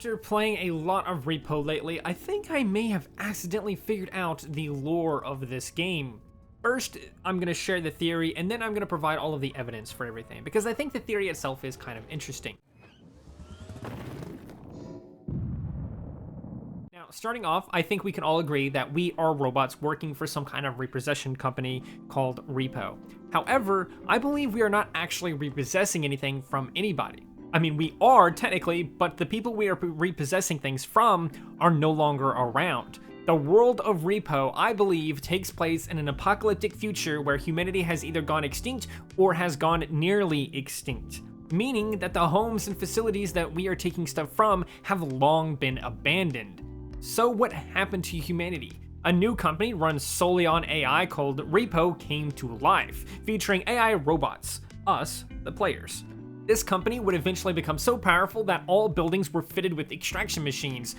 After playing a lot of Repo lately, I think I may have accidentally figured out the lore of this game. First, I'm going to share the theory, and then I'm going to provide all of the evidence for everything, because I think the theory itself is kind of interesting. Now, starting off, I think we can all agree that we are robots working for some kind of repossession company called Repo. However, I believe we are not actually repossessing anything from anybody. I mean, we are technically, but the people we are repossessing things from are no longer around. The world of Repo, I believe, takes place in an apocalyptic future where humanity has either gone extinct or has gone nearly extinct, meaning that the homes and facilities that we are taking stuff from have long been abandoned. So what happened to humanity? A new company run solely on AI called Repo came to life, featuring AI robots, us, the players. This company would eventually become so powerful that all buildings were fitted with extraction machines,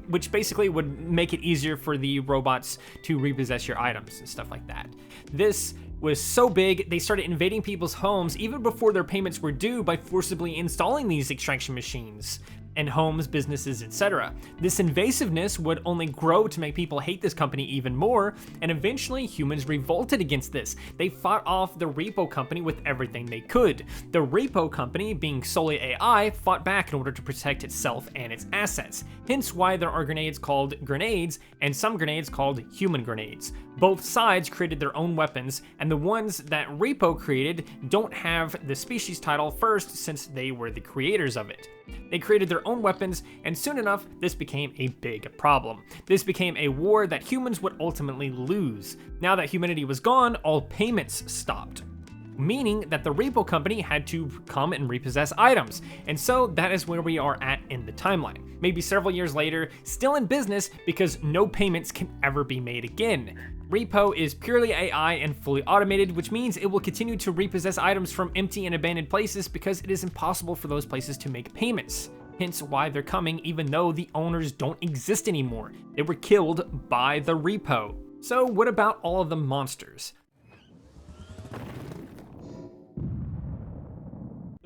which basically would make it easier for the robots to repossess your items and stuff like that. This was so big, they started invading people's homes even before their payments were due by forcibly installing these extraction machines in homes, businesses, etc. This invasiveness would only grow to make people hate this company even more, and eventually humans revolted against this. They fought off the Repo company with everything they could. The Repo company, being solely AI, fought back in order to protect itself and its assets, hence why there are grenades called grenades and some grenades called human grenades. Both sides created their own weapons, and the ones that Repo created don't have the species title first since they were the creators of it. They created their own weapons, and soon enough, this became a big problem. This became a war that humans would ultimately lose. Now that humanity was gone, all payments stopped, meaning that the Repo company had to come and repossess items. And so that is where we are at in the timeline. Maybe several years later, still in business because no payments can ever be made again. Repo is purely AI and fully automated, which means it will continue to repossess items from empty and abandoned places because it is impossible for those places to make payments. Hence why they're coming even though the owners don't exist anymore. They were killed by the Repo. So what about all of the monsters?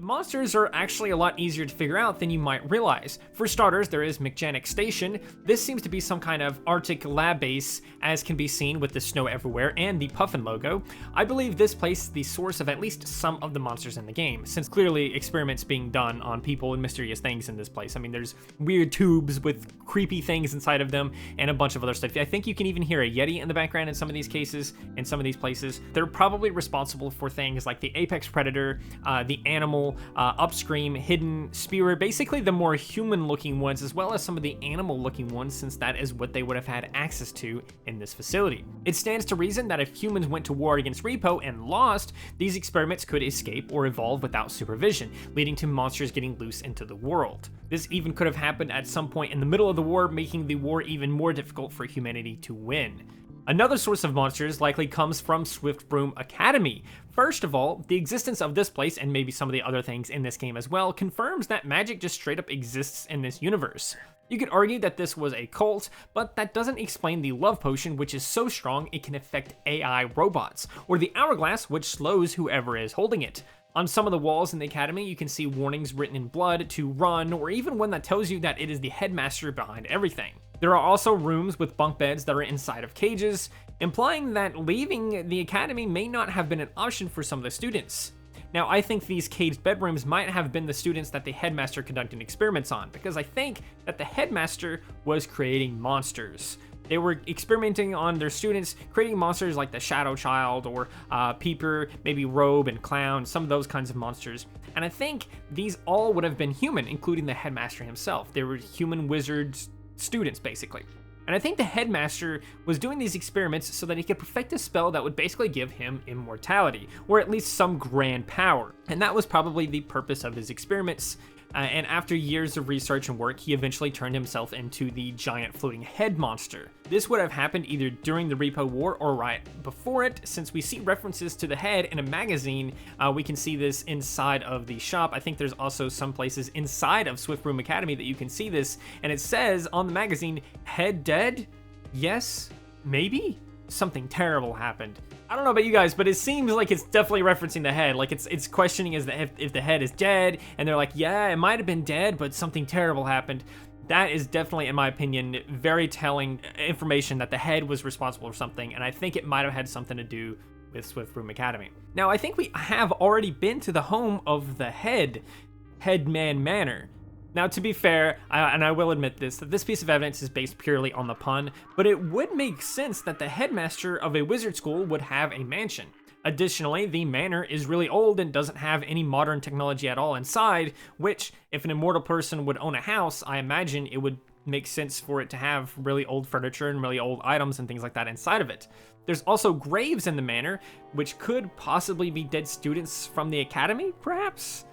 Monsters are actually a lot easier to figure out than you might realize. For starters, there is Mechanic Station. This seems to be some kind of Arctic lab base, as can be seen with the snow everywhere and the Puffin logo. I believe this place is the source of at least some of the monsters in the game, since clearly experiments being done on people and mysterious things in this place. I mean, there's weird tubes with creepy things inside of them and a bunch of other stuff. I think you can even hear a Yeti in the background in some of these cases, in some of these places. They're probably responsible for things like the apex predator, the animal, upstream, hidden, spearer, basically the more human-looking ones, as well as some of the animal-looking ones, since that is what they would have had access to in this facility. It stands to reason that if humans went to war against Repo and lost, these experiments could escape or evolve without supervision, leading to monsters getting loose into the world. This even could have happened at some point in the middle of the war, making the war even more difficult for humanity to win. Another source of monsters likely comes from Swiftbroom Academy. First of all, the existence of this place, and maybe some of the other things in this game as well, confirms that magic just straight up exists in this universe. You could argue that this was a cult, but that doesn't explain the love potion, which is so strong it can affect AI robots, or the hourglass, which slows whoever is holding it. On some of the walls in the academy, you can see warnings written in blood to run, or even one that tells you that it is the headmaster behind everything. There are also rooms with bunk beds that are inside of cages, implying that leaving the academy may not have been an option for some of the students. Now, I think these caged bedrooms might have been the students that the headmaster conducted experiments on, because I think that the headmaster was creating monsters. They were experimenting on their students, creating monsters like the Shadow Child or Peeper, maybe Robe and Clown, some of those kinds of monsters. And I think these all would have been human, including the headmaster himself. They were human wizards students, basically. And I think the headmaster was doing these experiments so that he could perfect a spell that would basically give him immortality, or at least some grand power. And that was probably the purpose of his experiments. And after years of research and work, he eventually turned himself into the giant floating head monster. This would have happened either during the Repo War or right before it, since we see references to the head in a magazine. We can see this inside of the shop. I think there's also some places inside of Swiftbroom Academy that you can see this, and it says on the magazine, "Head dead? Yes? Maybe?" Something terrible happened. I don't know about you guys, but it seems like it's definitely referencing the head. Like it's questioning if the head is dead, and they're like, yeah, it might have been dead, but something terrible happened. That is definitely, in my opinion, very telling information that the head was responsible for something, and I think it might have had something to do with Swift Room Academy. Now, I think we have already been to the home of the Headman Manor. Now, to be fair, and I will admit this, that this piece of evidence is based purely on the pun, but it would make sense that the headmaster of a wizard school would have a mansion. Additionally, the manor is really old and doesn't have any modern technology at all inside, which, if an immortal person would own a house, I imagine it would make sense for it to have really old furniture and really old items and things like that inside of it. There's also graves in the manor, which could possibly be dead students from the academy, perhaps?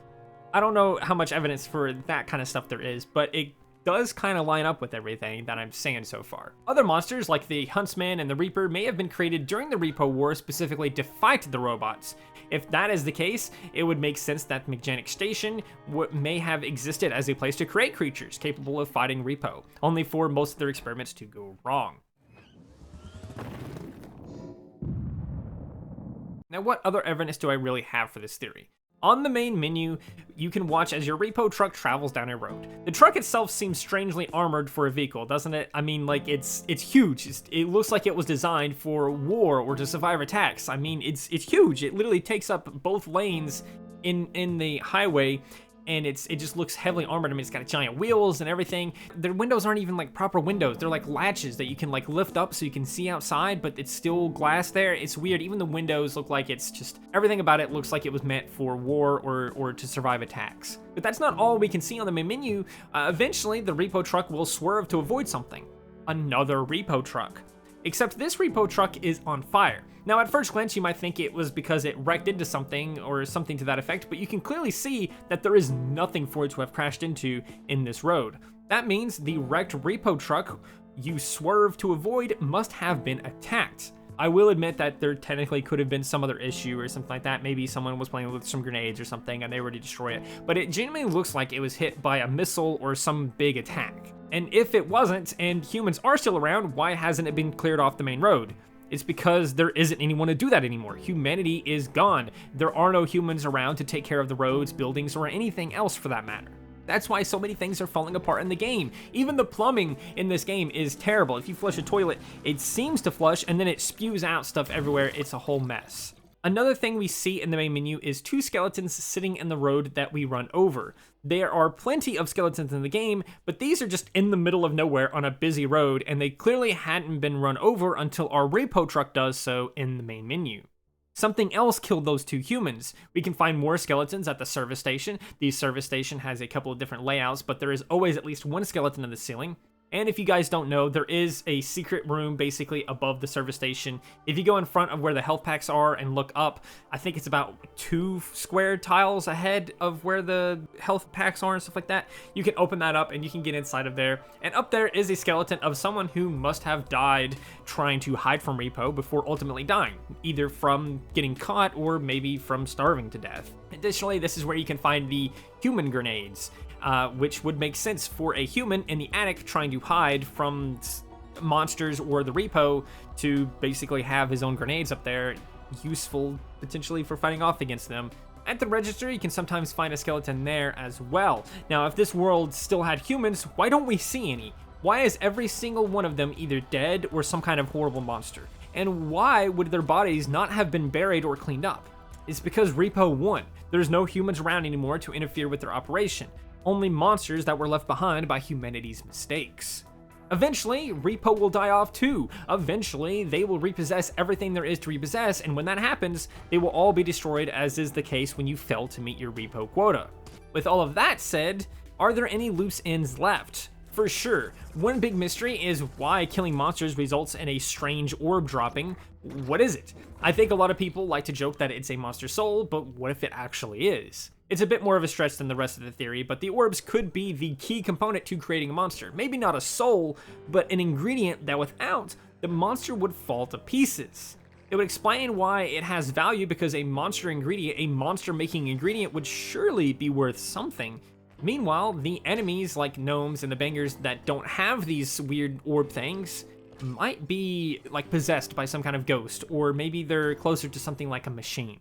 I don't know how much evidence for that kind of stuff there is, but it does kind of line up with everything that I'm saying so far. Other monsters, like the Huntsman and the Reaper, may have been created during the Repo War specifically to fight the robots. If that is the case, it would make sense that Mechanic Station may have existed as a place to create creatures capable of fighting Repo, only for most of their experiments to go wrong. Now, what other evidence do I really have for this theory? On the main menu, you can watch as your repo truck travels down a road. The truck itself seems strangely armored for a vehicle, doesn't it? I mean, like, it's huge. It looks like it was designed for war or to survive attacks. I mean, it's huge. It literally takes up both lanes in the highway, and it just looks heavily armored. I mean, it's got giant wheels and everything. Their windows aren't even like proper windows. They're like latches that you can like lift up so you can see outside, but it's still glass there. It's weird. Even the windows look like it's just, everything about it looks like it was meant for war or to survive attacks. But that's not all we can see on the main menu. Eventually, the repo truck will swerve to avoid something. Another repo truck. Except this repo truck is on fire. Now, at first glance, you might think it was because it wrecked into something or something to that effect, but you can clearly see that there is nothing for it to have crashed into in this road. That means the wrecked repo truck you swerve to avoid must have been attacked. I will admit that there technically could have been some other issue or something like that. Maybe someone was playing with some grenades or something and they were to destroy it, but it genuinely looks like it was hit by a missile or some big attack. And if it wasn't, and humans are still around, why hasn't it been cleared off the main road? It's because there isn't anyone to do that anymore. Humanity is gone. There are no humans around to take care of the roads, buildings, or anything else for that matter. That's why so many things are falling apart in the game. Even the plumbing in this game is terrible. If you flush a toilet, it seems to flush and then it spews out stuff everywhere. It's a whole mess. Another thing we see in the main menu is two skeletons sitting in the road that we run over. There are plenty of skeletons in the game, but these are just in the middle of nowhere on a busy road, and they clearly hadn't been run over until our repo truck does so in the main menu. Something else killed those two humans. We can find more skeletons at the service station. The service station has a couple of different layouts, but there is always at least one skeleton in the ceiling. And if you guys don't know, there is a secret room basically above the service station. If you go in front of where the health packs are and look up, I think it's about 2 square tiles ahead of where the health packs are and stuff like that. You can open that up and you can get inside of there. And up there is a skeleton of someone who must have died trying to hide from Repo before ultimately dying, either from getting caught or maybe from starving to death. Additionally, this is where you can find the human grenades. Which would make sense for a human in the attic trying to hide from monsters or the repo to basically have his own grenades up there, useful potentially for fighting off against them. At the register, you can sometimes find a skeleton there as well. Now, if this world still had humans, why don't we see any? Why is every single one of them either dead or some kind of horrible monster? And why would their bodies not have been buried or cleaned up? It's because Repo won. There's no humans around anymore to interfere with their operation. Only monsters that were left behind by humanity's mistakes. Eventually, Repo will die off too. Eventually, they will repossess everything there is to repossess, and when that happens, they will all be destroyed, as is the case when you fail to meet your Repo quota. With all of that said, are there any loose ends left? For sure. One big mystery is why killing monsters results in a strange orb dropping. What is it? I think a lot of people like to joke that it's a monster soul, but what if it actually is? It's a bit more of a stretch than the rest of the theory, but the orbs could be the key component to creating a monster. Maybe not a soul, but an ingredient that without, the monster would fall to pieces. It would explain why it has value, because a monster ingredient, a monster-making ingredient, would surely be worth something. Meanwhile, the enemies like gnomes and the bangers that don't have these weird orb things might be like possessed by some kind of ghost, or maybe they're closer to something like a machine.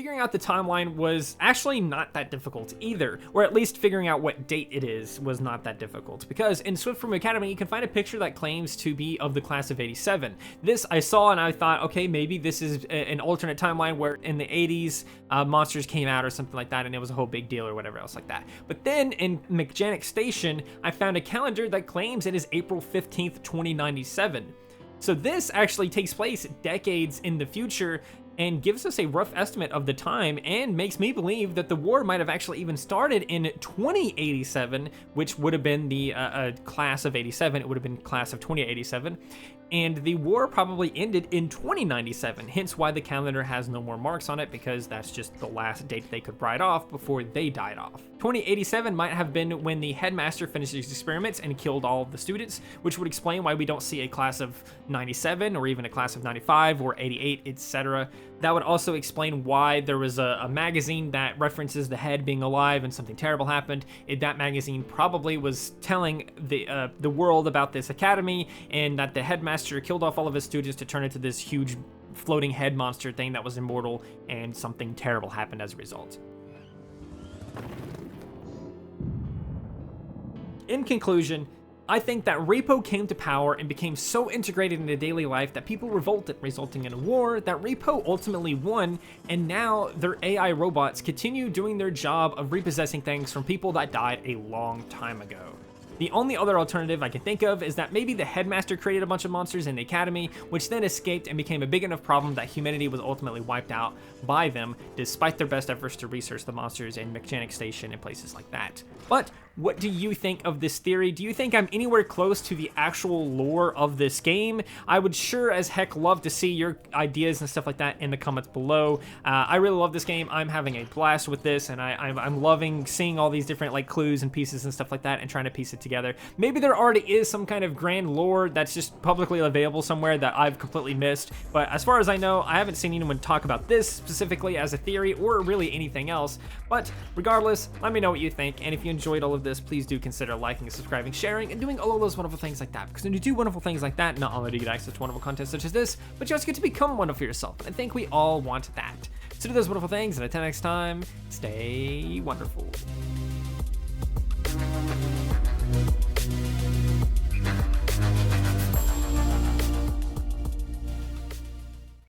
figuring out the timeline was actually not that difficult either, or at least figuring out what date it is was not that difficult, because in Swift Room Academy you can find a picture that claims to be of the class of 87. This I saw and I thought, okay, maybe this is an alternate timeline where in the 80s monsters came out or something like that and it was a whole big deal or whatever else like that. But then in Mechanic Station I found a calendar that claims it is April 15th, 2097. So this actually takes place decades in the future and gives us a rough estimate of the time and makes me believe that the war might have actually even started in 2087, which would have been the class of 87. It would have been class of 2087. And the war probably ended in 2097, hence why the calendar has no more marks on it, because that's just the last date they could write off before they died off. 2087 might have been when the headmaster finished his experiments and killed all of the students, which would explain why we don't see a class of 97 or even a class of 95 or 88, etc. That would also explain why there was a magazine that references the head being alive and something terrible happened. That magazine probably was telling the world about this academy and that the headmaster killed off all of his students to turn into this huge floating head monster thing that was immortal, and something terrible happened as a result. In conclusion, I think that repo came to power and became so integrated into daily life that people revolted, resulting in a war that repo ultimately won, and now their AI robots continue doing their job of repossessing things from people that died a long time ago. The only other alternative I can think of is that maybe the headmaster created a bunch of monsters in the academy, which then escaped and became a big enough problem that humanity was ultimately wiped out by them, despite their best efforts to research the monsters in Mechanic Station and places like that. But what do you think of this theory? Do you think I'm anywhere close to the actual lore of this game? I would sure as heck love to see your ideas and stuff like that in the comments below. I really love this game. I'm having a blast with this, and I'm loving seeing all these different like clues and pieces and stuff like that and trying to piece it together. Maybe there already is some kind of grand lore that's just publicly available somewhere that I've completely missed, but as far as I know, I haven't seen anyone talk about this specifically as a theory or really anything else. But regardless, let me know what you think, and if you enjoyed all of this, please do consider liking, subscribing, sharing, and doing all of those wonderful things like that, because when you do wonderful things like that, not only do you get access to wonderful content such as this, but you also get to become wonderful yourself, and I think we all want that. So do those wonderful things, and until next time, stay wonderful.